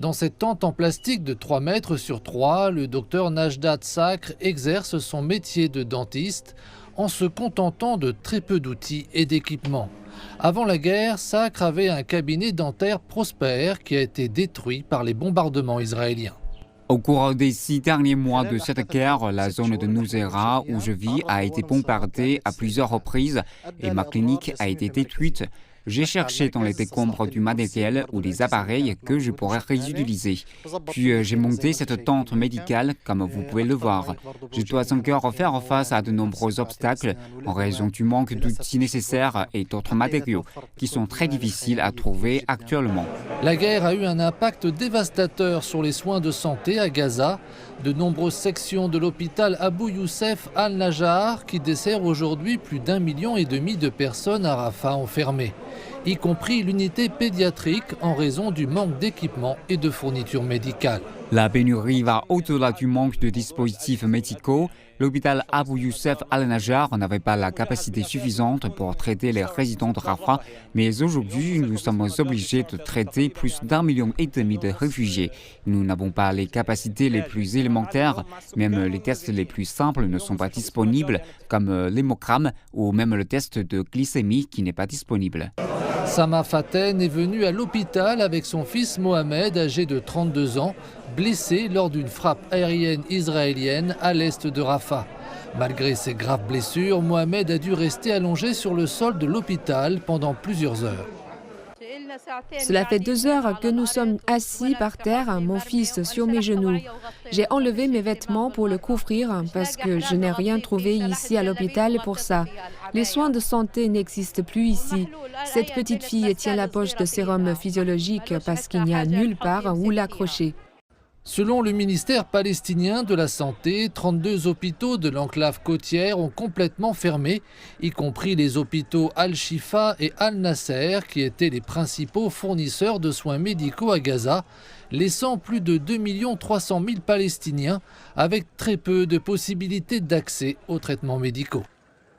Dans cette tente en plastique de 3 mètres sur 3, le docteur Najdat Sakr exerce son métier de dentiste en se contentant de très peu d'outils et d'équipements. Avant la guerre, Sakr avait un cabinet dentaire prospère qui a été détruit par les bombardements israéliens. Au cours des 6 derniers mois de cette guerre, la zone de Nuseirat où je vis a été bombardée à plusieurs reprises et ma clinique a été détruite. J'ai cherché dans les décombres du matériel ou des appareils que je pourrais réutiliser. Puis j'ai monté cette tente médicale, comme vous pouvez le voir. Je dois encore faire face à de nombreux obstacles en raison du manque d'outils nécessaires et d'autres matériaux qui sont très difficiles à trouver actuellement. La guerre a eu un impact dévastateur sur les soins de santé à Gaza. De nombreuses sections de l'hôpital Abou Youssef Al-Najjar, qui dessert aujourd'hui plus d'1,5 million de personnes à Rafah, ont fermé, y compris l'unité pédiatrique en raison du manque d'équipements et de fournitures médicales. La pénurie va au-delà du manque de dispositifs médicaux. L'hôpital Abou Youssef Al-Najjar n'avait pas la capacité suffisante pour traiter les résidents de Rafah, mais aujourd'hui, nous sommes obligés de traiter plus d'1,5 million de réfugiés. Nous n'avons pas les capacités les plus élémentaires, même les tests les plus simples ne sont pas disponibles, comme l'hémogramme ou même le test de glycémie qui n'est pas disponible. Sama Faten est venue à l'hôpital avec son fils Mohamed, âgé de 32 ans, blessé lors d'une frappe aérienne israélienne à l'est de Rafah. Malgré ses graves blessures, Mohamed a dû rester allongé sur le sol de l'hôpital pendant plusieurs heures. Cela fait 2 heures que nous sommes assis par terre, mon fils sur mes genoux. J'ai enlevé mes vêtements pour le couvrir parce que je n'ai rien trouvé ici à l'hôpital pour ça. Les soins de santé n'existent plus ici. Cette petite fille tient la poche de sérum physiologique parce qu'il n'y a nulle part où l'accrocher. Selon le ministère palestinien de la Santé, 32 hôpitaux de l'enclave côtière ont complètement fermé, y compris les hôpitaux Al-Shifa et Al-Nasser, qui étaient les principaux fournisseurs de soins médicaux à Gaza, laissant plus de 2 300 000 Palestiniens avec très peu de possibilités d'accès aux traitements médicaux.